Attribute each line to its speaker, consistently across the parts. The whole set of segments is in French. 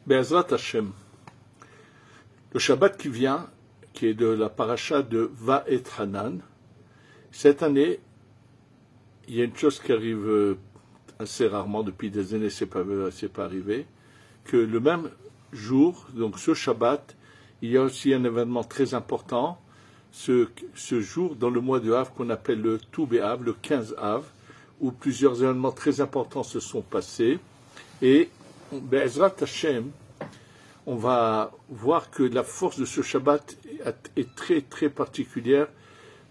Speaker 1: Be'ezrat Hashem. Le Shabbat qui vient, qui est de la paracha de Va'et Hanan, cette année, il y a une chose qui arrive assez rarement, depuis des années, c'est pas arrivé, que le même jour, donc ce Shabbat, il y a aussi un événement très important, ce jour dans le mois de Av qu'on appelle le Tou B'Av, le 15 Av, où plusieurs événements très importants se sont passés. Et Be'ezrat Hashem, on va voir que la force de ce Shabbat est très très particulière.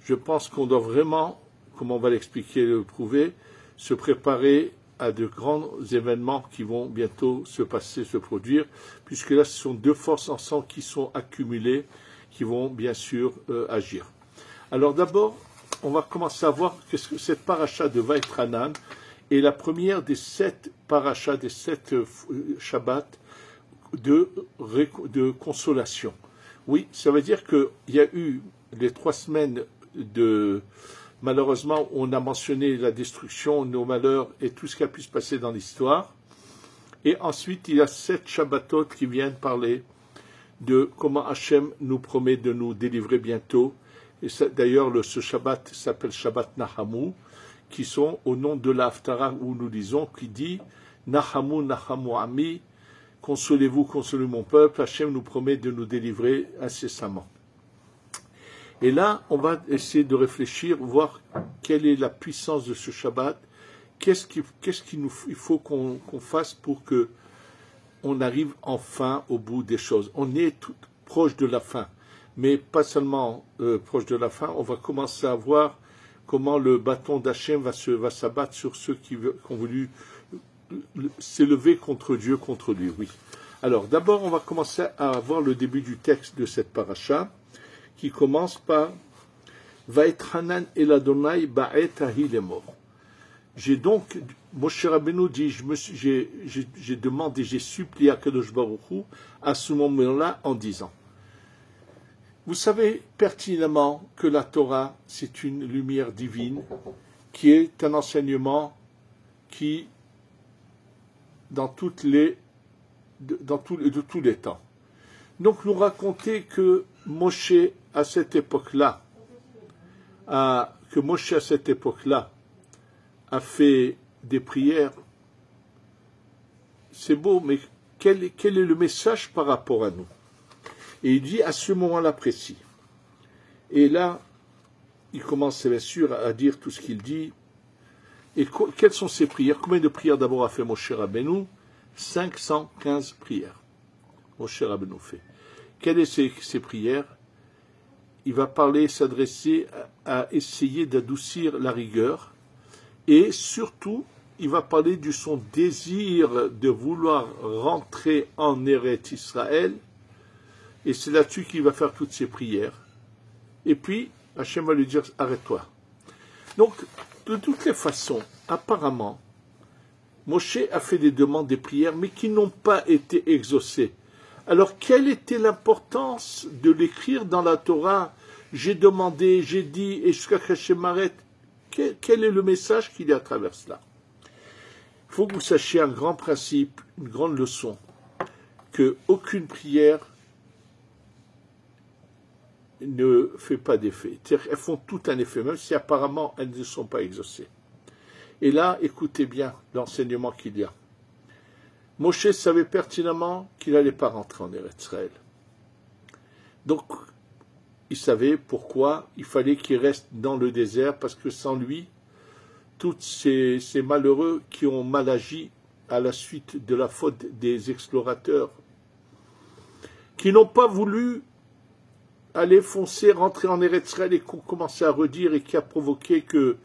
Speaker 1: Je pense qu'on doit vraiment, comme on va l'expliquer et le prouver, se préparer à de grands événements qui vont bientôt se passer, se produire, puisque là, ce sont deux forces ensemble qui sont accumulées, qui vont bien sûr agir. Alors d'abord, on va commencer à voir que cette paracha de Va'et Hanan est la première des 7 parachas, des 7 Shabbats de consolation. Oui, ça veut dire qu'il y a eu les 3 semaines de... Malheureusement, on a mentionné la destruction, nos malheurs et tout ce qui a pu se passer dans l'histoire. Et ensuite, il y a 7 Shabbatot qui viennent parler de comment Hachem nous promet de nous délivrer bientôt. Et d'ailleurs, ce Shabbat s'appelle Shabbat Nahamu, qui sont au nom de la Haftara où nous lisons, qui dit Nahamu, Nahamu Ami, consolez-vous, consolez mon peuple, Hachem nous promet de nous délivrer incessamment. Et là, on va essayer de réfléchir, voir quelle est la puissance de ce Shabbat, qu'est-ce qu'il faut qu'on fasse pour que on arrive enfin au bout des choses. On est tout proche de la fin, mais pas seulement proche de la fin, on va commencer à voir comment le bâton d'Hachem va s'abattre sur ceux qui ont voulu s'élever contre Dieu, contre lui. Oui. Alors, d'abord, on va commencer à voir le début du texte de cette paracha, qui commence par Va'et Hanan el Adonai ba'et ahi lemor. J'ai donc, Moshe Rabbeinu dit, j'ai demandé, j'ai supplié à Kadosh Baruch Hu à ce moment-là en disant, vous savez pertinemment que la Torah, c'est une lumière divine, qui est un enseignement qui, de tous les temps. Donc, nous raconter que Moshe, à cette époque-là, a fait des prières, c'est beau, mais quel est le message par rapport à nous? Et il dit à ce moment-là précis. Et là, il commence bien sûr à dire tout ce qu'il dit. Et quelles sont ses prières? Combien de prières d'abord a fait Moshe Rabbeinu? 515 prières. Moshe Rabbeinu fait. Quelles sont ses prières? Il va s'adresser à essayer d'adoucir la rigueur. Et surtout, il va parler de son désir de vouloir rentrer en Eretz Israël. Et c'est là-dessus qu'il va faire toutes ses prières. Et puis, Hachem va lui dire, arrête-toi. Donc, de toutes les façons, apparemment, Moshe a fait des demandes, des prières, mais qui n'ont pas été exaucées. Alors, quelle était l'importance de l'écrire dans la Torah? J'ai demandé, j'ai dit, et jusqu'à qu'Hachem m'arrête. Quel est le message qu'il y a à travers cela? Il faut que vous sachiez un grand principe, une grande leçon, que aucune prière ne fait pas d'effet. C'est-à-dire qu'elles font tout un effet, même si apparemment elles ne sont pas exaucées. Et là, écoutez bien l'enseignement qu'il y a. Moshe savait pertinemment qu'il n'allait pas rentrer en Eretz Israël. Donc, il savait pourquoi il fallait qu'il reste dans le désert, parce que sans lui, tous ces malheureux qui ont mal agi à la suite de la faute des explorateurs, qui n'ont pas voulu aller foncer, rentrer en Eretz Israël et commencer à redire, et qui a provoqué que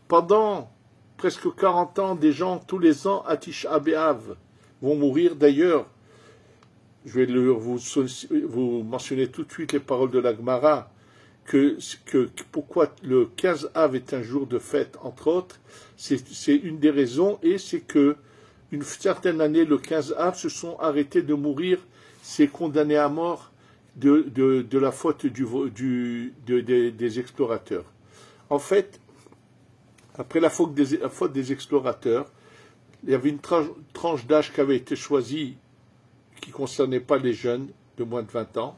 Speaker 1: pendant presque 40 ans, des gens, tous les ans, à Tisha B'Av, vont mourir. D'ailleurs, je vais vous mentionner tout de suite les paroles de la Gemara, pourquoi le 15 Av est un jour de fête, entre autres, c'est une des raisons, et c'est que une certaine année, le 15 Av, se sont arrêtés de mourir ces condamnés à mort de la faute des explorateurs. En fait, après la faute des explorateurs, il y avait une tranche d'âge qui avait été choisie, qui ne concernait pas les jeunes de moins de 20 ans,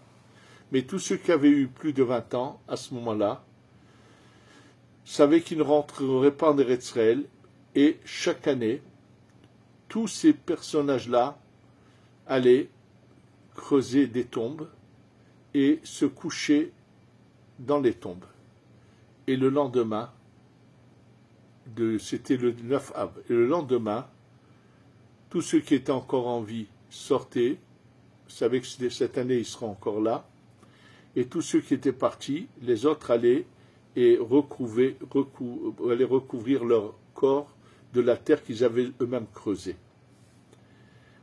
Speaker 1: mais tous ceux qui avaient eu plus de 20 ans à ce moment-là savaient qu'ils ne rentreraient pas en Eretz Israël, et chaque année, tous ces personnages-là allaient creuser des tombes et se coucher dans les tombes. Et le lendemain, c'était le 9 av, et le lendemain, tous ceux qui étaient encore en vie sortaient, savaient que cette année ils seront encore là, et tous ceux qui étaient partis, les autres allaient et allaient recouvrir leur corps de la terre qu'ils avaient eux-mêmes creusée.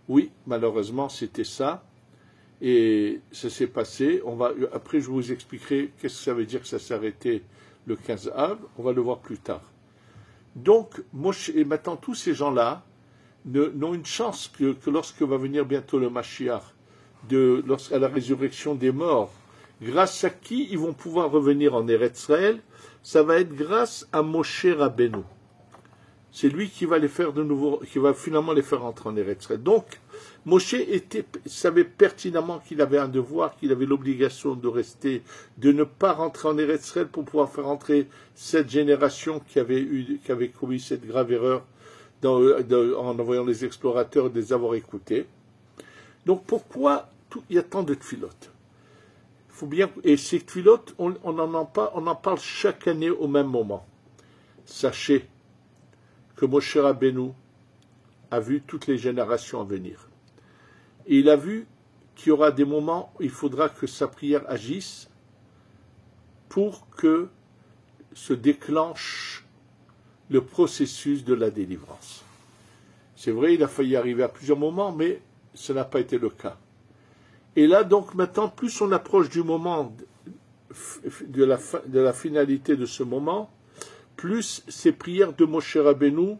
Speaker 1: Oui, malheureusement, c'était ça, et ça s'est passé. Après, je vous expliquerai qu'est-ce que ça veut dire que ça s'est arrêté le 15 av, on va le voir plus tard. Donc, et maintenant, tous ces gens-là n'ont une chance que lorsque va venir bientôt le Mashiach, à la résurrection des morts, grâce à qui ils vont pouvoir revenir en Eretz Israël, ça va être grâce à Moshe Rabbeinu. C'est lui qui va les faire de nouveau, qui va finalement les faire entrer en Eretz Israël. Donc, Moshe savait pertinemment qu'il avait un devoir, qu'il avait l'obligation de rester, de ne pas rentrer en Eretz Israël pour pouvoir faire entrer cette génération qui avait commis cette grave erreur en envoyant les explorateurs et de les avoir écoutés. Donc, pourquoi il y a tant de tfilotes? Et ces tfilotes, on en parle chaque année au même moment. Sachez que Moshe Rabbeinu a vu toutes les générations à venir. Et il a vu qu'il y aura des moments où il faudra que sa prière agisse pour que se déclenche le processus de la délivrance. C'est vrai, il a failli arriver à plusieurs moments, mais ce n'a pas été le cas. Et là, donc, maintenant, plus on approche du moment de la finalité de ce moment, plus ces prières de Moshe Rabbeinu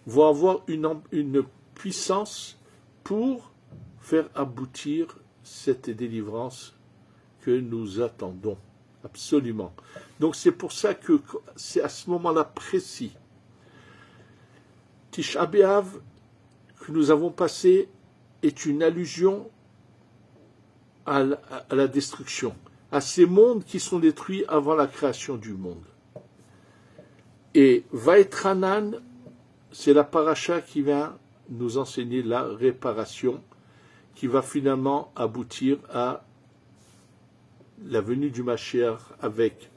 Speaker 1: vont avoir une puissance pour faire aboutir cette délivrance que nous attendons, absolument. Donc c'est pour ça que c'est à ce moment-là précis. Tisha B'Av que nous avons passé est une allusion à la destruction, à ces mondes qui sont détruits avant la création du monde. Et Vaetranan, c'est la paracha qui vient nous enseigner la réparation, qui va finalement aboutir à la venue du Mashiach avec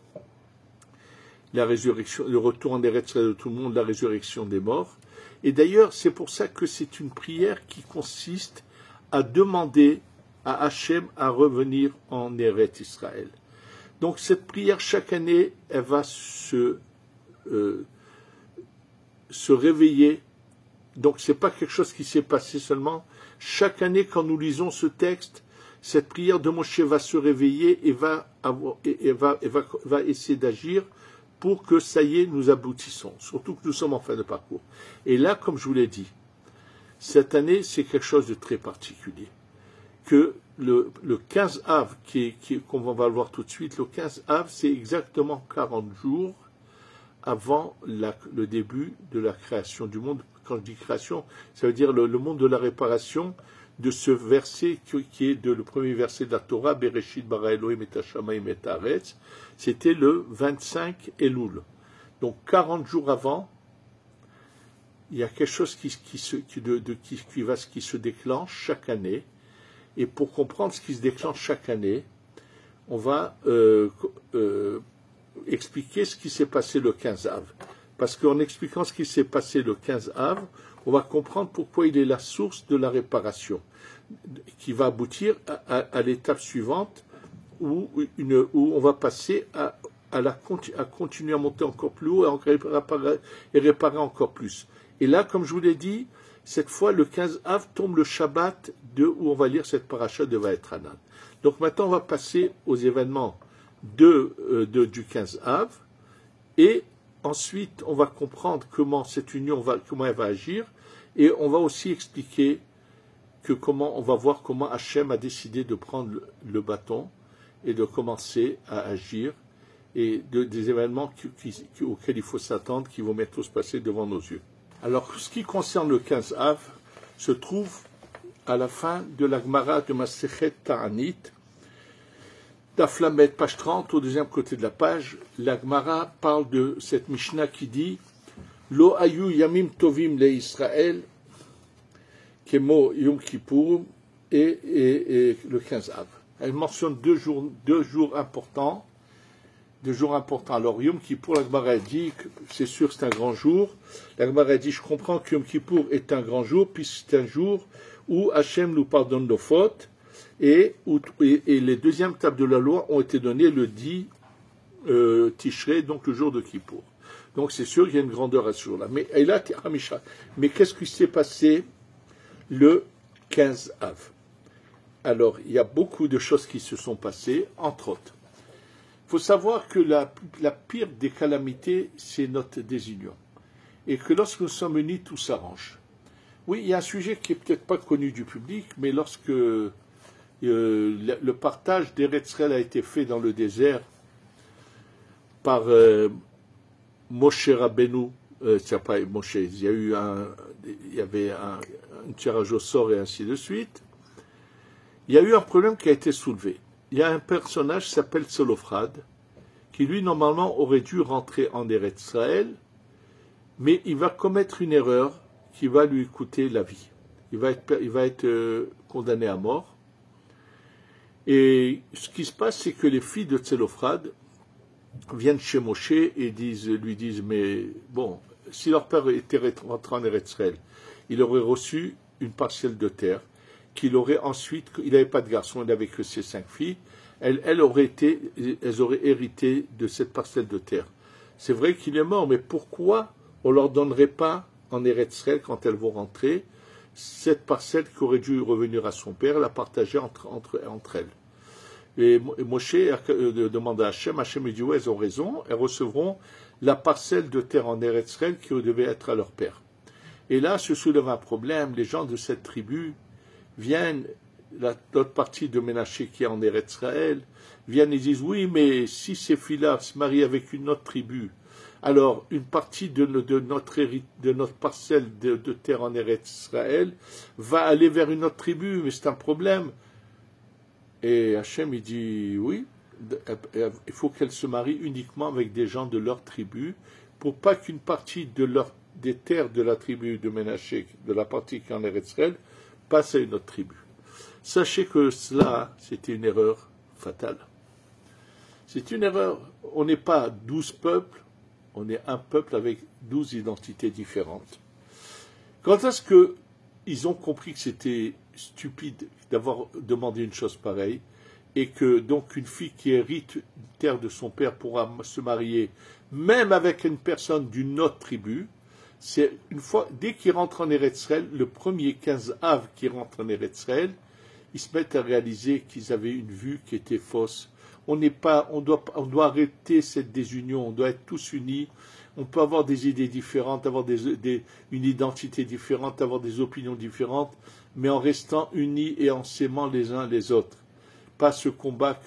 Speaker 1: la résurrection, le retour en Eretz Israël de tout le monde, la résurrection des morts. Et d'ailleurs, c'est pour ça que c'est une prière qui consiste à demander à Hachem à revenir en Eretz Israël. Donc cette prière, chaque année, elle va se réveiller. Donc ce n'est pas quelque chose qui s'est passé seulement. Chaque année, quand nous lisons ce texte, cette prière de Moshe va se réveiller et va essayer d'agir pour que ça y est, nous aboutissons. Surtout que nous sommes en fin de parcours. Et là, comme je vous l'ai dit, cette année, c'est quelque chose de très particulier. Que le 15 av, qu'on va le voir tout de suite, le 15 av, c'est exactement 40 jours avant le début de la création du monde. Quand je dis création, ça veut dire le monde de la réparation de ce verset qui est le premier verset de la Torah, Bereshit bara Elohim et hashamayim et haaretz, c'était le 25 Elul. Donc 40 jours avant, il y a quelque chose qui se déclenche chaque année. Et pour comprendre ce qui se déclenche chaque année, on va expliquer ce qui s'est passé le 15 av. Parce qu'en expliquant ce qui s'est passé le 15 av, on va comprendre pourquoi il est la source de la réparation, qui va aboutir à l'étape suivante où on va passer à continuer à monter encore plus haut et réparer encore plus. Et là, comme je vous l'ai dit, cette fois, le 15 av tombe le Shabbat où on va lire cette paracha de Vaetranan. Donc maintenant, on va passer aux événements du 15 av, et ensuite, on va comprendre comment cette union comment elle va agir, et on va aussi expliquer on va voir comment Hachem a décidé de prendre le bâton et de commencer à agir, et des événements auxquels il faut s'attendre, qui vont bientôt se passer devant nos yeux. Alors, ce qui concerne le 15 av, se trouve à la fin de la Gemara de Masechet Ta'anit, d'Aflamet, page 30, au deuxième côté de la page, la Gemara parle de cette Mishnah qui dit Lo ayu yamim tovim le Israël, kemo Yom Kippour et le 15 Av. Elle mentionne deux jours importants. Alors, Yom Kippour, la Gemara dit que c'est sûr c'est un grand jour. La Gemara dit, je comprends que Yom Kippour est un grand jour, puisque c'est un jour où Hachem nous pardonne nos fautes, et les deuxièmes tables de la loi ont été données le 10 Tishrei, donc le jour de Kippour. Donc c'est sûr qu'il y a une grandeur à ce jour-là. Mais qu'est-ce qui s'est passé le 15 Av? Alors, il y a beaucoup de choses qui se sont passées, entre autres. Il faut savoir que la pire des calamités, c'est notre désunion. Et que lorsque nous sommes unis, tout s'arrange. Oui, il y a un sujet qui n'est peut-être pas connu du public, mais lorsque le partage d'Eretz Israël a été fait dans le désert par Moshe Rabbeinu, c'est pas Moshe, il y avait un tirage au sort et ainsi de suite, il y a eu un problème qui a été soulevé. Il y a un personnage qui s'appelle Tzelophrad, qui lui, normalement, aurait dû rentrer en Eretz Israël, mais il va commettre une erreur qui va lui coûter la vie. Il va être condamné à mort. Et ce qui se passe, c'est que les filles de Tzelophrad viennent chez Moshe et lui disent, mais bon, si leur père était rentré en Eretz Israël, il aurait reçu une parcelle de terre, qu'il aurait ensuite, il n'avait pas de garçon, il n'avait que ses 5 filles, elles auraient hérité de cette parcelle de terre. C'est vrai qu'il est mort, mais pourquoi on ne leur donnerait pas en Eretz Israël, quand elles vont rentrer, cette parcelle qui aurait dû revenir à son père, la partager entre elles? Et Moshe demande à Hachem, Hachem lui dit, ouais, elles ont raison, elles recevront la parcelle de terre en Eretz Israël qui devait être à leur père. Et là se soulève un problème, les gens de cette tribu viennent, l'autre partie de Ménaché qui est en Eretz Israël, viennent et disent, oui, mais si ces filles-là se marient avec une autre tribu, alors une partie de notre parcelle de terre en Eretz Israël va aller vers une autre tribu, mais c'est un problème. Et Hachem, il dit, oui, il faut qu'elles se marient uniquement avec des gens de leur tribu, pour pas qu'une partie des terres de la tribu de Ménaché, de la partie qui est en Eretz Israël, passe à une autre tribu. Sachez que cela, c'était une erreur fatale. C'est une erreur. On n'est pas 12 peuples, on est un peuple avec 12 identités différentes. Quand est-ce qu'ils ont compris que c'était stupide d'avoir demandé une chose pareille, et que donc une fille qui hérite une terre de son père pourra se marier même avec une personne d'une autre tribu? C'est une fois, dès qu'ils rentrent en Eretz Israël, le premier 15 Av qui rentre en Eretz Israël, ils se mettent à réaliser qu'ils avaient une vue qui était fausse. On doit arrêter cette désunion, on doit être tous unis. On peut avoir des idées différentes, avoir une identité différente, avoir des opinions différentes, mais en restant unis et en s'aimant les uns les autres. Pas ce combat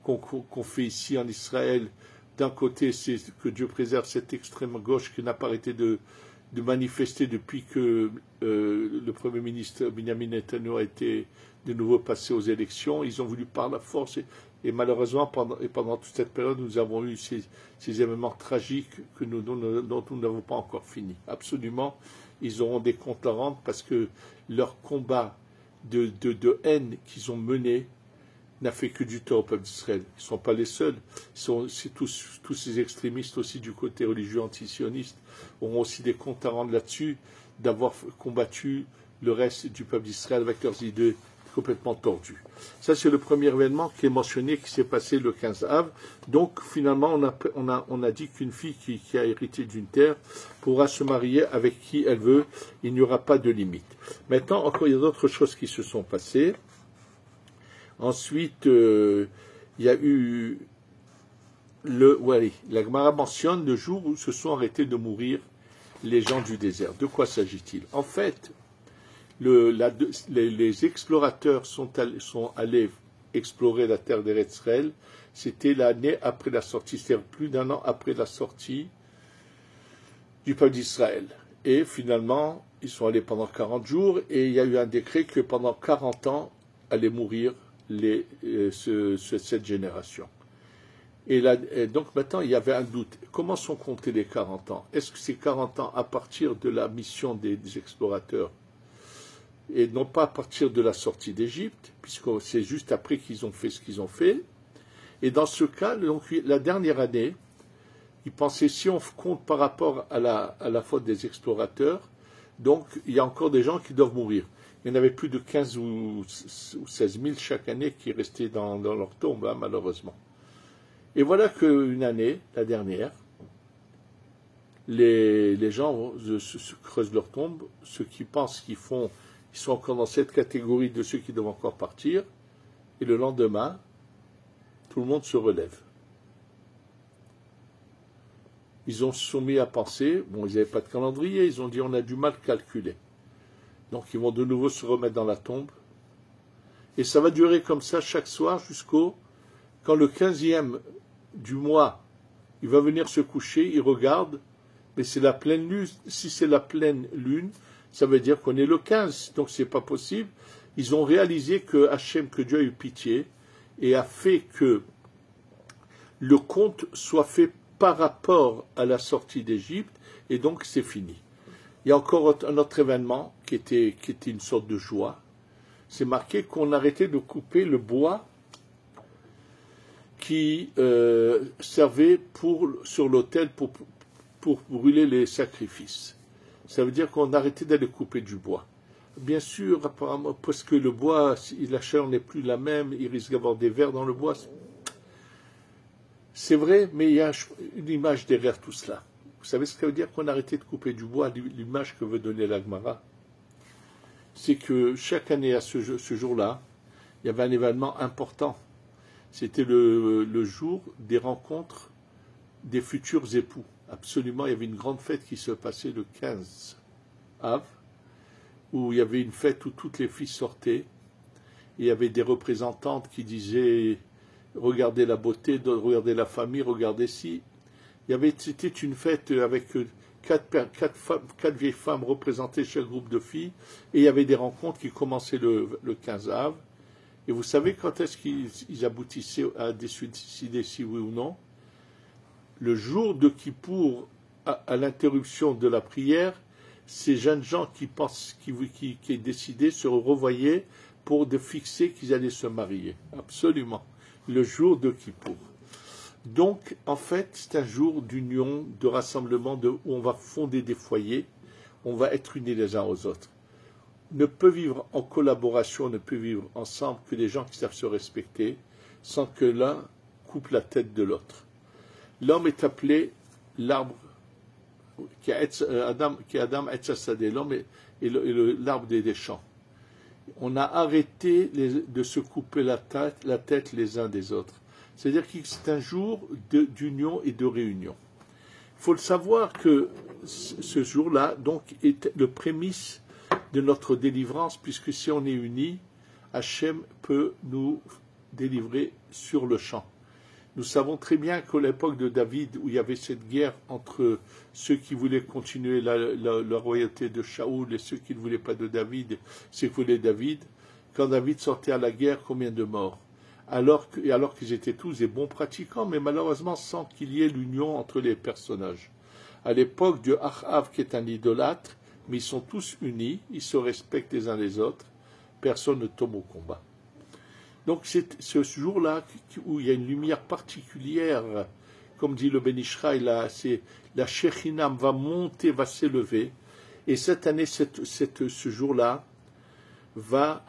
Speaker 1: qu'on fait ici en Israël. D'un côté, c'est que Dieu préserve cette extrême gauche qui n'a pas arrêté de manifester depuis que le Premier ministre Benjamin Netanyahu a été de nouveau passé aux élections. Ils ont voulu par la force, et malheureusement, pendant toute cette période, nous avons eu ces événements tragiques dont nous n'avons pas encore fini. Absolument, ils auront des comptes à rendre parce que leur combat de haine qu'ils ont mené n'a fait que du tort au peuple d'Israël. Ils ne sont pas les seuls. C'est tous ces extrémistes aussi du côté religieux antisioniste auront aussi des comptes à rendre là-dessus, d'avoir combattu le reste du peuple d'Israël avec leurs idées complètement tordues. Ça, c'est le premier événement qui est mentionné, qui s'est passé le 15 Av. Donc, finalement, on a dit qu'une fille qui a hérité d'une terre pourra se marier avec qui elle veut. Il n'y aura pas de limite. Maintenant, encore, il y a d'autres choses qui se sont passées. Ensuite, il y a eu la Gemara mentionne le jour où se sont arrêtés de mourir les gens du désert. De quoi s'agit-il? En fait, les explorateurs sont allés explorer la terre d'Eretz Israël. C'était l'année après la sortie, c'est-à-dire plus d'un an après la sortie du peuple d'Israël. Et finalement, ils sont allés pendant 40 jours, et il y a eu un décret que pendant 40 ans allait mourir cette génération. Et donc maintenant, il y avait un doute. Comment sont comptés les 40 ans? Est-ce que c'est 40 ans à partir de la mission des explorateurs et non pas à partir de la sortie d'Égypte, puisque c'est juste après qu'ils ont fait ce qu'ils ont fait? Et dans ce cas, donc, la dernière année, ils pensaient, si on compte par rapport à la faute des explorateurs, donc il y a encore des gens qui doivent mourir. Il y en avait plus de 15 ou 16 000 chaque année qui restaient dans leur tombe, hein, malheureusement. Et voilà qu'une année, la dernière, les gens se creusent leur tombe, ceux qui pensent qu'ils sont encore dans cette catégorie de ceux qui doivent encore partir, et le lendemain, tout le monde se relève. Ils se sont mis à penser, bon, ils n'avaient pas de calendrier, ils ont dit on a du mal à calculer. Donc ils vont de nouveau se remettre dans la tombe. Et ça va durer comme ça chaque soir quand le 15e du mois, il va venir se coucher, il regarde, mais c'est la pleine lune. Si c'est la pleine lune, ça veut dire qu'on est le 15, donc c'est pas possible. Ils ont réalisé que Hachem, que Dieu a eu pitié, et a fait que le compte soit fait par rapport à la sortie d'Égypte, et donc c'est fini. Il y a encore un autre événement qui était une sorte de joie. C'est marqué qu'on arrêtait de couper le bois qui servait sur l'autel pour brûler les sacrifices. Ça veut dire qu'on arrêtait d'aller couper du bois. Bien sûr, apparemment, parce que le bois, la chaleur n'est plus la même, il risque d'avoir des vers dans le bois. C'est vrai, mais il y a une image derrière tout cela. Vous savez ce que ça veut dire qu'on a arrêté de couper du bois? L'image que veut donner la Gemara, c'est que chaque année à ce jour-là, il y avait un événement important. C'était le jour des rencontres des futurs époux. Absolument, il y avait une grande fête qui se passait le 15 Av, où il y avait une fête où toutes les filles sortaient. Et il y avait des représentantes qui disaient « Regardez la beauté, regardez la famille, regardez ci ». C'était une fête avec quatre vieilles femmes représentées chaque groupe de filles, et il y avait des rencontres qui commençaient le 15 Av. Et vous savez quand est-ce qu'ils aboutissaient à décider si oui ou non? Le jour de Kippour, à l'interruption de la prière, ces jeunes gens qui décidaient se revoyaient pour fixer qu'ils allaient se marier. Absolument. Le jour de Kippour. Donc, en fait, c'est un jour d'union, de rassemblement, où on va fonder des foyers, on va être unis les uns aux autres. Ne peut vivre en collaboration, ne peut vivre ensemble que des gens qui savent se respecter, sans que l'un coupe la tête de l'autre. L'homme est appelé l'arbre qui est Adam Etzasadeh, l'homme est l'arbre des champs. On a arrêté de se couper la tête les uns des autres. C'est-à-dire que c'est un jour d'union et de réunion. Il faut le savoir que ce jour-là donc est le prémisse de notre délivrance, puisque si on est unis, Hachem peut nous délivrer sur le champ. Nous savons très bien qu'à l'époque de David, où il y avait cette guerre entre ceux qui voulaient continuer la royauté de Shaoul et ceux qui ne voulaient pas de David, ceux qui voulaient David, quand David sortait à la guerre, combien de morts? Alors qu'ils étaient tous des bons pratiquants, mais malheureusement sans qu'il y ait l'union entre les personnages. À l'époque de Achav, qui est un idolâtre, mais ils sont tous unis, ils se respectent les uns les autres, personne ne tombe au combat. Donc c'est ce jour-là où il y a une lumière particulière, comme dit le Ben Ishraï, la Shechinam va monter, va s'élever, et cette année, ce jour-là va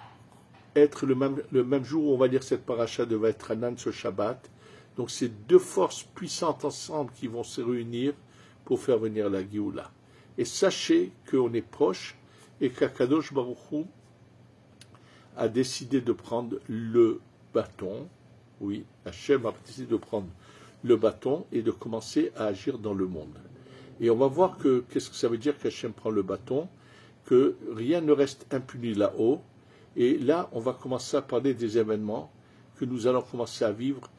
Speaker 1: être le même jour où on va lire cette paracha de Vaetranan, ce Shabbat. Donc c'est deux forces puissantes ensemble qui vont se réunir pour faire venir la Géoula. Et sachez qu'on est proche et qu'Akadosh Baruch Hu a décidé de prendre le bâton. Oui, Hachem a décidé de prendre le bâton et de commencer à agir dans le monde. Et on va voir qu'est-ce que ça veut dire qu'Hachem prend le bâton, que rien ne reste impuni là-haut. Et là, on va commencer à parler des événements que nous allons commencer à vivre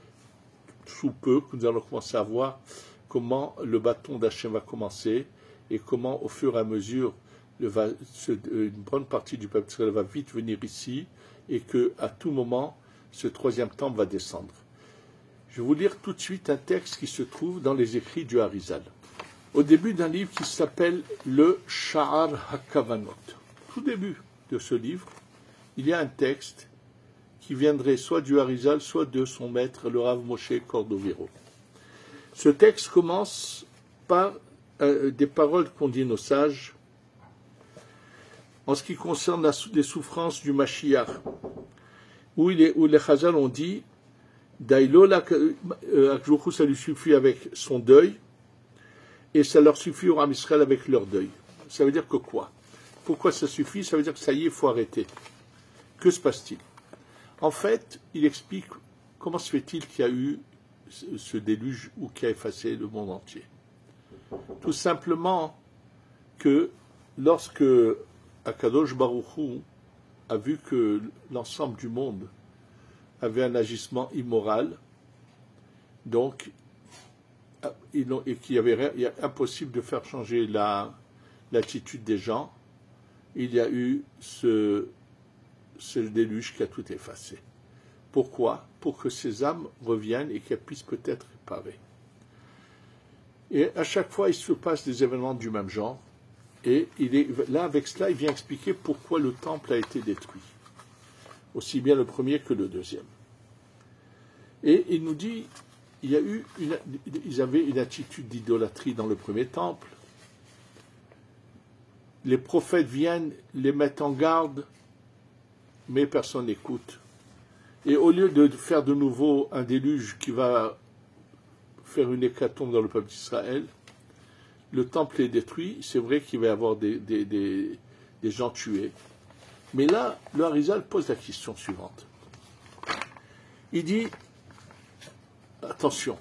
Speaker 1: sous peu, que nous allons commencer à voir comment le bâton d'Hachem va commencer. et comment, au fur et à mesure, une bonne partie du peuple d'Israël va vite venir ici, et qu'à tout moment, ce troisième temple va descendre. Je vais vous lire tout de suite un texte qui se trouve dans les écrits du Harizal, au début d'un livre qui s'appelle le Sha'ar HaKavanot. Tout début de ce livre, il y a un texte qui viendrait soit du Harizal, soit de son maître, le Rav Moshe Cordovero. Ce texte commence par des paroles qu'ont dit nos sages en ce qui concerne les souffrances du Mashiach, où les Chazal ont dit Daïlola, ça lui suffit avec son deuil, et ça leur suffit au Ram Israël avec leur deuil. Ça veut dire que quoi? Pourquoi ça suffit? Ça veut dire que ça y est, il faut arrêter. Que se passe-t-il? En fait, il explique comment se fait-il qu'il y a eu ce déluge ou qui a effacé le monde entier. Tout simplement que lorsque Akadosh Baruch Hu a vu que l'ensemble du monde avait un agissement immoral, donc, et qu'il y a impossible de faire changer l'attitude des gens, il y a eu ce déluge qui a tout effacé. Pourquoi? Pour que ces âmes reviennent et qu'elles puissent peut-être réparer. Et à chaque fois, il se passe des événements du même genre, et là, avec cela, il vient expliquer pourquoi le temple a été détruit, aussi bien le premier que le deuxième. Et il nous dit, ils avaient une attitude d'idolâtrie dans le premier temple. Les prophètes viennent, les mettent en garde, mais personne n'écoute. Et au lieu de faire de nouveau un déluge qui va faire une hécatombe dans le peuple d'Israël, le temple est détruit. C'est vrai qu'il va y avoir des gens tués. Mais là, le Harizal pose la question suivante. Il dit, attention,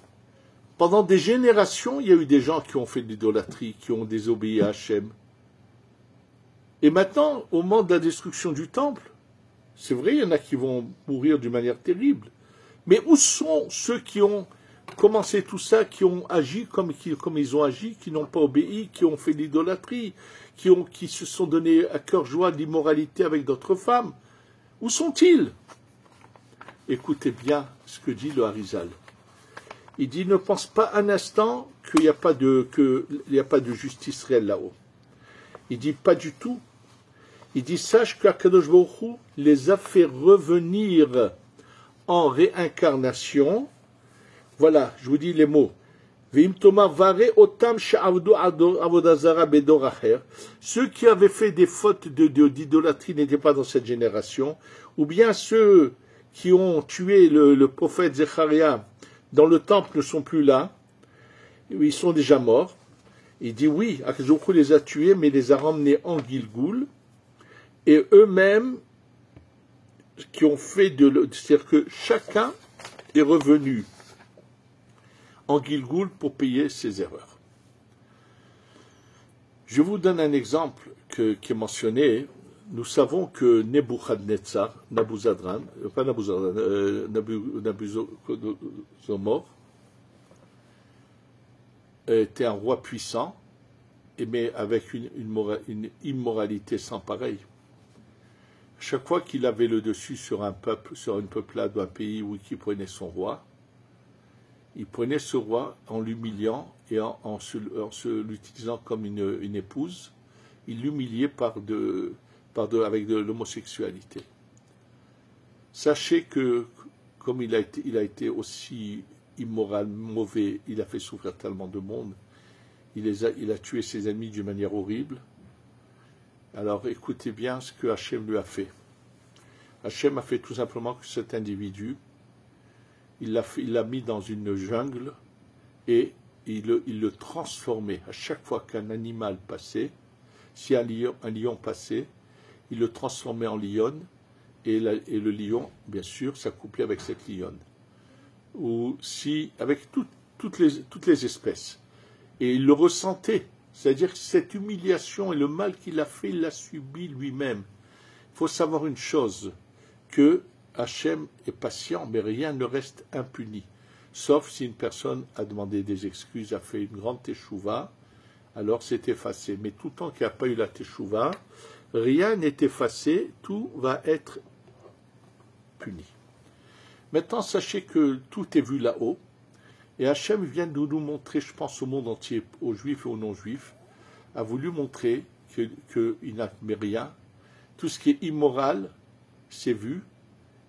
Speaker 1: pendant des générations, il y a eu des gens qui ont fait de l'idolâtrie, qui ont désobéi à Hachem. Et maintenant, au moment de la destruction du temple, c'est vrai, il y en a qui vont mourir d'une manière terrible. Mais où sont ceux qui ont commencé tout ça, qui ont agi comme ils ont agi, qui n'ont pas obéi, qui ont fait de l'idolâtrie, qui se sont donnés à cœur joie de l'immoralité avec d'autres femmes? Où sont-ils? Écoutez bien ce que dit le Harizal. Il dit, ne pense pas un instant qu'il n'y a pas de justice réelle là-haut. Il dit, pas du tout. Il dit, sache qu'Akadosh Baruch Hu les a fait revenir en réincarnation. Voilà, je vous dis les mots. Ceux qui avaient fait des fautes d'idolâtrie n'étaient pas dans cette génération, ou bien ceux qui ont tué le prophète Zecharia dans le temple ne sont plus là, ils sont déjà morts. Il dit oui, Akadosh Baruch Hu les a tués, mais les a ramenés en Gilgoul, et eux-mêmes qui ont fait c'est-à-dire que chacun est revenu en Gilgoul pour payer ses erreurs. Je vous donne un exemple qui est mentionné. Nous savons que Nebuchadnezzar, Nabucodonosor, était un roi puissant, mais avec une immoralité sans pareille. Chaque fois qu'il avait le dessus sur un peuple, sur une peuplade ou un pays où il prenait son roi, il prenait ce roi en l'humiliant et en l'utilisant comme une épouse, il l'humiliait avec de l'homosexualité. Sachez que, comme il a été aussi immoral, mauvais, il a fait souffrir tellement de monde, il a tué ses ennemis d'une manière horrible. Alors écoutez bien ce que Hachem lui a fait. Hachem a fait tout simplement que cet individu, il l'a mis dans une jungle et il le transformait. À chaque fois qu'un animal passait, si un lion passait, il le transformait en lionne et le lion, bien sûr, s'accouplait avec cette lionne. Ou si, avec toutes les espèces. Et il le ressentait. C'est-à-dire que cette humiliation et le mal qu'il a fait, il l'a subi lui-même. Il faut savoir une chose, que Hachem est patient, mais rien ne reste impuni. Sauf si une personne a demandé des excuses, a fait une grande teshuva, alors c'est effacé. Mais tout le temps qu'il n'y a pas eu la teshuva, rien n'est effacé, tout va être puni. Maintenant, sachez que tout est vu là-haut, et Hachem vient de nous montrer, je pense au monde entier, aux juifs et aux non-juifs, a voulu montrer qu'il n'a rien, tout ce qui est immoral, c'est vu,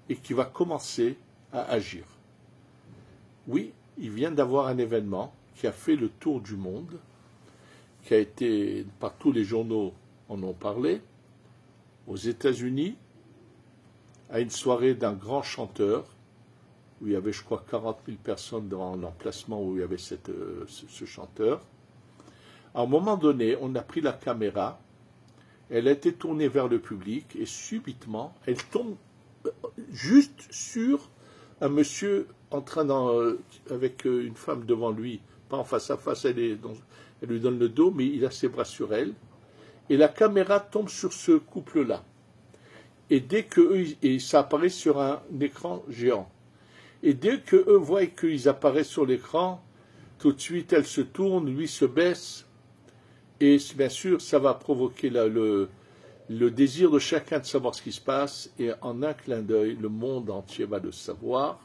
Speaker 1: et qui va commencer à agir. Oui, il vient d'avoir un événement qui a fait le tour du monde, qui a été, par tous les journaux en ont parlé, aux États-Unis, à une soirée d'un grand chanteur, où il y avait, je crois, 40 000 personnes dans l'emplacement où il y avait ce chanteur. À un moment donné, on a pris la caméra, elle a été tournée vers le public, et subitement, elle tombe juste sur un monsieur en train avec une femme devant lui, pas en face à face, elle lui donne le dos, mais il a ses bras sur elle, et la caméra tombe sur ce couple-là. Et dès que ça apparaît sur un écran géant. Et dès qu'eux voient qu'ils apparaissent sur l'écran, tout de suite elle se tourne, lui se baisse, et bien sûr ça va provoquer le désir de chacun de savoir ce qui se passe, et en un clin d'œil, le monde entier va le savoir,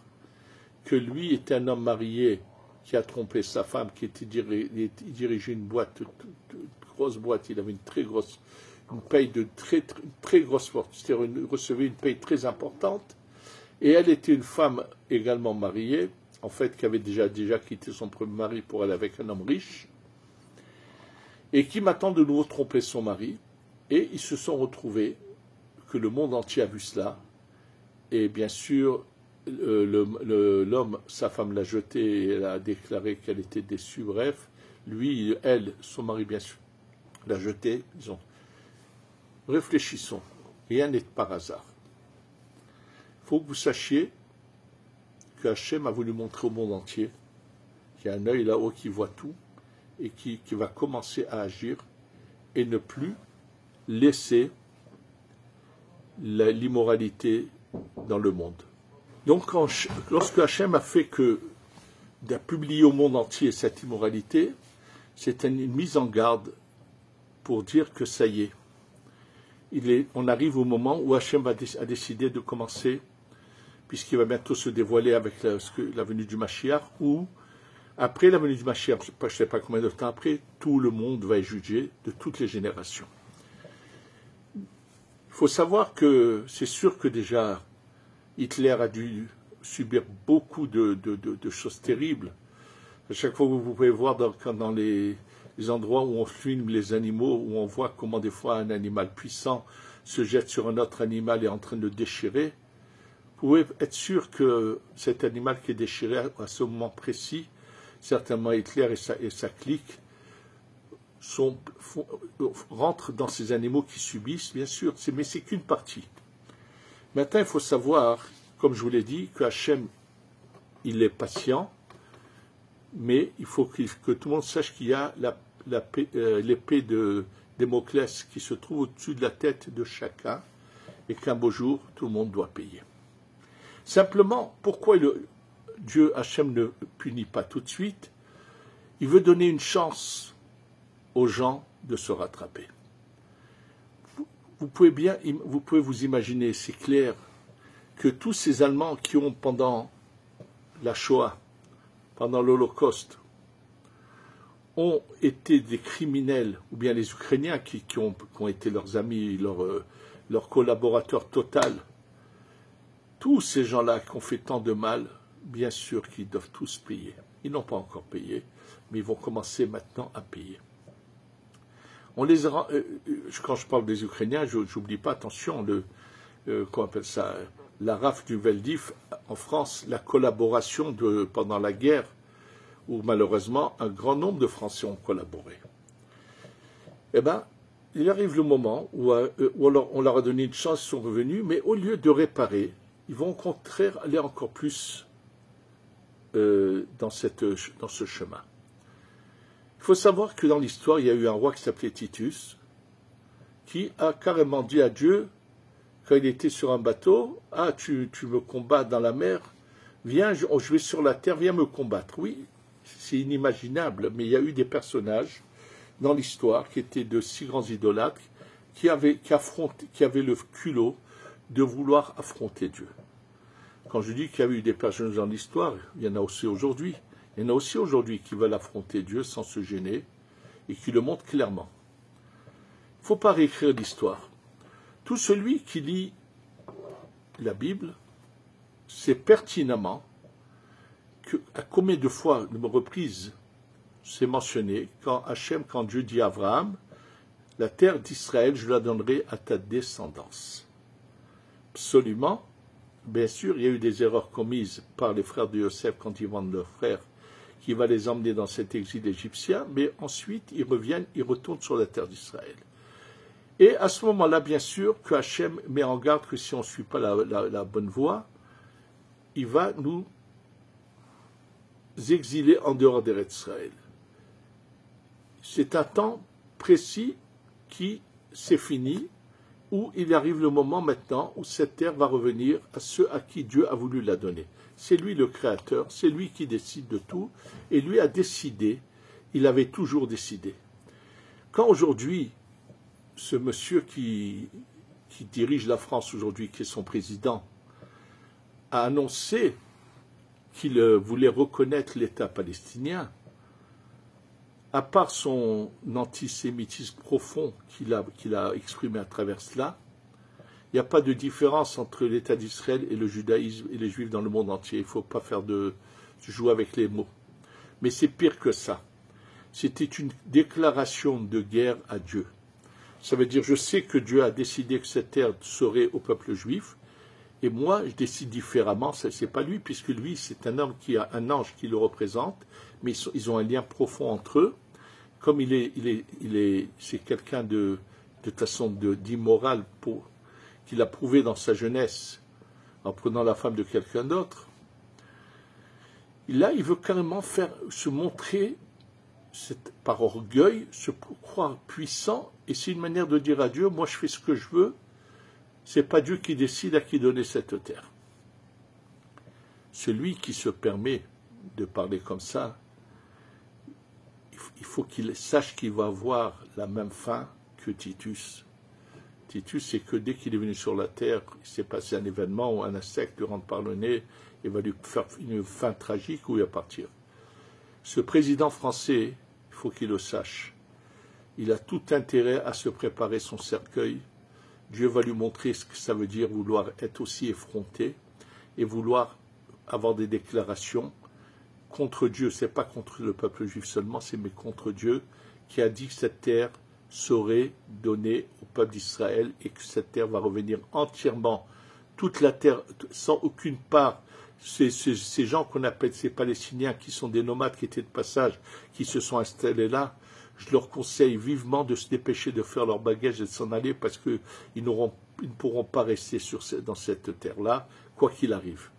Speaker 1: que lui est un homme marié qui a trompé sa femme, qui dirigeait une boîte, une grosse boîte, il avait une paye de très grosse fortune, c'est-à-dire il recevait une paye très importante, et elle était une femme également mariée, en fait, qui avait déjà quitté son premier mari pour aller avec un homme riche, et qui maintenant de nouveau trompait son mari, et ils se sont retrouvés, que le monde entier a vu cela, et bien sûr, l'homme, sa femme l'a jeté, et elle a déclaré qu'elle était déçue, bref, lui, elle, son mari, bien sûr, l'a jeté, disons. Réfléchissons, rien n'est par hasard. Il faut que vous sachiez que Hachem a voulu montrer au monde entier qu'il y a un œil là-haut qui voit tout et qui va commencer à agir et ne plus laisser l'immoralité dans le monde. Donc, lorsque Hachem a fait d'a publier au monde entier cette immoralité, c'est une mise en garde pour dire que ça y est. On arrive au moment où Hachem a décidé de commencer, puisqu'il va bientôt se dévoiler avec la venue du Mashiach, ou après la venue du Mashiach, je ne sais pas combien de temps après, tout le monde va être jugé de toutes les générations. Il faut savoir que c'est sûr que déjà Hitler a dû subir beaucoup de choses terribles. À chaque fois que vous pouvez voir dans les endroits où on filme les animaux, où on voit comment des fois un animal puissant se jette sur un autre animal et est en train de le déchirer, vous pouvez être sûr que cet animal qui est déchiré à ce moment précis, certainement Hitler et sa clique, rentrent dans ces animaux qui subissent, bien sûr, mais c'est qu'une partie. Maintenant, il faut savoir, comme je vous l'ai dit, que Hachem, il est patient, mais il faut que tout le monde sache qu'il y a l'épée de Damoclès qui se trouve au-dessus de la tête de chacun, et qu'un beau jour, tout le monde doit payer. Simplement, pourquoi Dieu, Hachem, ne punit pas tout de suite? Il veut donner une chance aux gens de se rattraper. Vous pouvez vous imaginer, c'est clair, que tous ces Allemands qui ont, pendant la Shoah, pendant l'Holocauste, ont été des criminels, ou bien les Ukrainiens qui ont été leurs amis, leurs collaborateurs totaux, tous ces gens-là qui ont fait tant de mal, bien sûr qu'ils doivent tous payer. Ils n'ont pas encore payé, mais ils vont commencer maintenant à payer. Quand je parle des Ukrainiens, je n'oublie pas, attention, qu'on appelle ça, la rafle du Veldiv, en France, la collaboration pendant la guerre, où malheureusement un grand nombre de Français ont collaboré. Eh bien, il arrive le moment où on leur a donné une chance, ils sont revenus, mais au lieu de réparer, ils vont au contraire aller encore plus dans ce chemin. Il faut savoir que dans l'histoire, il y a eu un roi qui s'appelait Titus, qui a carrément dit à Dieu, quand il était sur un bateau, « Ah, tu me combats dans la mer, viens, je vais sur la terre, viens me combattre. » Oui, c'est inimaginable, mais il y a eu des personnages dans l'histoire qui étaient de si grands idolâtres qui avaient le culot de vouloir affronter Dieu. Quand je dis qu'il y a eu des personnes dans l'histoire, il y en a aussi aujourd'hui. Il y en a aussi aujourd'hui qui veulent affronter Dieu sans se gêner et qui le montrent clairement. Il ne faut pas réécrire l'histoire. Tout celui qui lit la Bible sait pertinemment à combien de fois, de reprises, c'est mentionné, quand Dieu dit à Abraham, la terre d'Israël, je la donnerai à ta descendance. Absolument. Bien sûr, il y a eu des erreurs commises par les frères de Yosef quand ils vendent leurs frères, qui va les emmener dans cet exil égyptien, mais ensuite ils reviennent, ils retournent sur la terre d'Israël. Et à ce moment-là, bien sûr, que Hachem met en garde que si on ne suit pas la bonne voie, il va nous exiler en dehors d'Eretz Israël. C'est un temps précis qui s'est fini, où il arrive le moment maintenant où cette terre va revenir à ceux à qui Dieu a voulu la donner. C'est lui le Créateur, c'est lui qui décide de tout, et lui a décidé, il avait toujours décidé. Quand aujourd'hui, ce monsieur qui dirige la France aujourd'hui, qui est son président, a annoncé qu'il voulait reconnaître l'État palestinien, à part son antisémitisme profond qu'il a exprimé à travers cela, il n'y a pas de différence entre l'État d'Israël et le judaïsme et les juifs dans le monde entier. Il ne faut pas faire de jouer avec les mots. Mais c'est pire que ça. C'était une déclaration de guerre à Dieu. Ça veut dire, je sais que Dieu a décidé que cette terre serait au peuple juif, et moi, je décide différemment. Ce n'est pas lui, puisque lui, c'est un homme qui a un ange qui le représente, mais ils ont un lien profond entre eux. Comme c'est quelqu'un de toute façon d'immoral qu'il a prouvé dans sa jeunesse en prenant la femme de quelqu'un d'autre. Là, il veut carrément se montrer par orgueil, se croire puissant, et c'est une manière de dire à Dieu, moi je fais ce que je veux, c'est pas Dieu qui décide à qui donner cette terre. Celui qui se permet de parler comme ça, il faut qu'il sache qu'il va avoir la même fin que Titus. Titus, c'est que dès qu'il est venu sur la terre, il s'est passé un événement où un insecte lui rentre par le nez et va lui faire une fin tragique où il va partir. Ce président français, il faut qu'il le sache, il a tout intérêt à se préparer son cercueil. Dieu va lui montrer ce que ça veut dire vouloir être aussi effronté et vouloir avoir des déclarations contre Dieu. Ce n'est pas contre le peuple juif seulement, mais contre Dieu qui a dit que cette terre serait donnée au peuple d'Israël et que cette terre va revenir entièrement, toute la terre, sans aucune part. Ces gens qu'on appelle ces Palestiniens qui sont des nomades qui étaient de passage, qui se sont installés là, je leur conseille vivement de se dépêcher de faire leur bagage et de s'en aller parce qu'ils ne pourront pas rester dans cette terre-là, quoi qu'il arrive.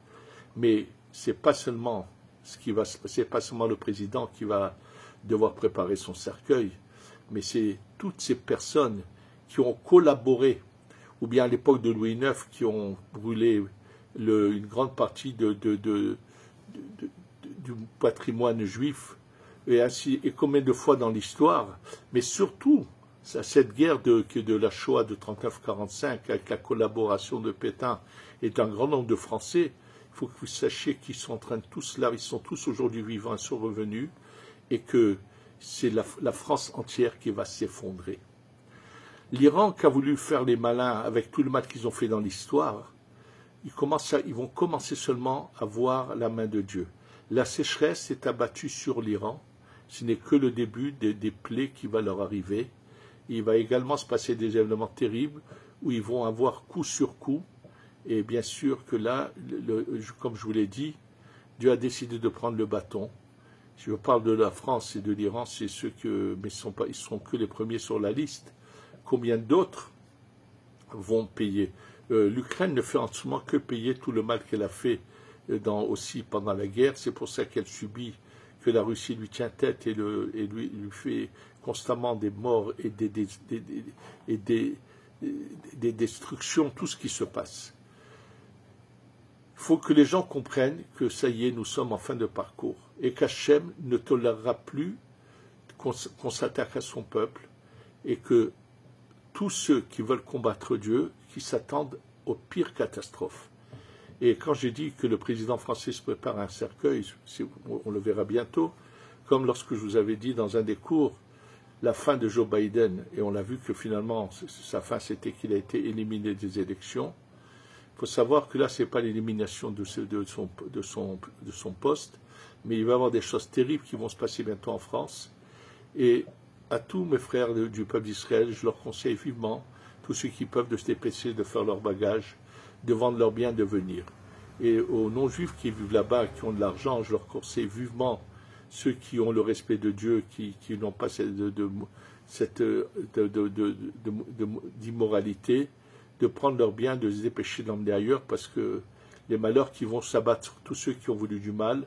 Speaker 1: Mais ce n'est pas seulement pas seulement le président qui va devoir préparer son cercueil, mais c'est toutes ces personnes qui ont collaboré, ou bien à l'époque de Louis IX, qui ont brûlé une grande partie du patrimoine juif, et combien de fois dans l'histoire, mais surtout cette guerre de la Shoah de 39-45, avec la collaboration de Pétain et d'un grand nombre de Français. Il faut que vous sachiez qu'ils sont en train de tous là, ils sont tous aujourd'hui vivants, ils sont revenus, et que c'est la France entière qui va s'effondrer. L'Iran qui a voulu faire les malins avec tout le mal qu'ils ont fait dans l'histoire, ils vont commencer seulement à voir la main de Dieu. La sécheresse s'est abattue sur l'Iran, ce n'est que le début des plaies qui va leur arriver. Il va également se passer des événements terribles où ils vont avoir coup sur coup. Et bien sûr que là, comme je vous l'ai dit, Dieu a décidé de prendre le bâton. Si je parle de la France et de l'Iran, c'est ceux mais ils seront que les premiers sur la liste. Combien d'autres vont payer? L'Ukraine ne fait en ce moment que payer tout le mal qu'elle a fait aussi pendant la guerre. C'est pour ça qu'elle subit, que la Russie lui tient tête et lui fait constamment des morts et des destructions, tout ce qui se passe. Il faut que les gens comprennent que ça y est, nous sommes en fin de parcours et qu'Hachem ne tolérera plus qu'on s'attaque à son peuple et que tous ceux qui veulent combattre Dieu, qui s'attendent aux pires catastrophes. Et quand j'ai dit que le président français se prépare à un cercueil, on le verra bientôt, comme lorsque je vous avais dit dans un des cours, la fin de Joe Biden, et on a vu que finalement, sa fin, c'était qu'il a été éliminé des élections. Il faut savoir que là, ce n'est pas l'élimination de son poste, mais il va y avoir des choses terribles qui vont se passer bientôt en France. Et à tous mes frères du peuple d'Israël, je leur conseille vivement, tous ceux qui peuvent, de se dépêcher, de faire leur bagage, de vendre leurs biens, de venir. Et aux non-juifs qui vivent là-bas, qui ont de l'argent, je leur conseille vivement, ceux qui ont le respect de Dieu, qui n'ont pas cette d'immoralité, de prendre leurs biens, de se dépêcher d'emmener ailleurs, parce que les malheurs qui vont s'abattre sur tous ceux qui ont voulu du mal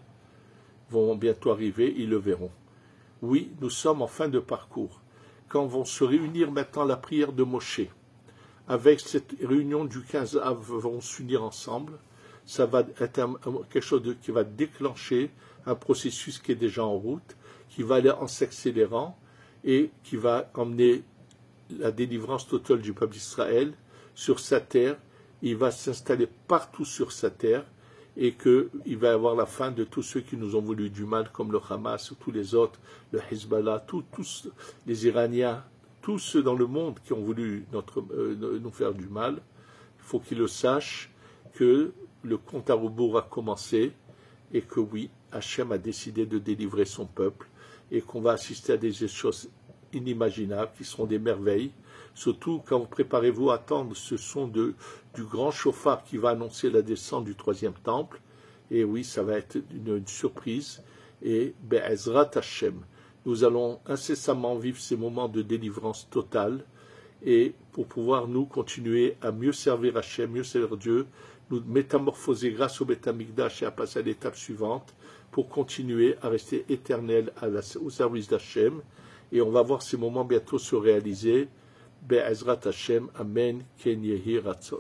Speaker 1: vont bientôt arriver, ils le verront. Oui, nous sommes en fin de parcours. Quand vont se réunir maintenant la prière de Moshe, avec cette réunion du 15 Av, vont s'unir ensemble, ça va être quelque chose qui va déclencher un processus qui est déjà en route, qui va aller en s'accélérant et qui va emmener la délivrance totale du peuple d'Israël sur sa terre. Il va s'installer partout sur sa terre et qu'il va y avoir la fin de tous ceux qui nous ont voulu du mal, comme le Hamas ou tous les autres, le Hezbollah, tous les Iraniens, tous ceux dans le monde qui ont voulu nous faire du mal. Il faut qu'ils le sachent que le compte à rebours a commencé et que oui, Hachem a décidé de délivrer son peuple et qu'on va assister à des choses inimaginables qui seront des merveilles. Surtout quand vous préparez-vous à attendre ce son du grand chauffard qui va annoncer la descente du troisième temple. Et oui, ça va être une surprise. Et Be'ezrat Hachem, nous allons incessamment vivre ces moments de délivrance totale. Et pour pouvoir nous continuer à mieux servir Hachem, mieux servir Dieu, nous métamorphoser grâce au Beth Amikdash et à passer à l'étape suivante pour continuer à rester éternel au service d'Hachem. Et on va voir ces moments bientôt se réaliser. Be'ezrat Hashem, Amen, Ken Yehi Ratzon.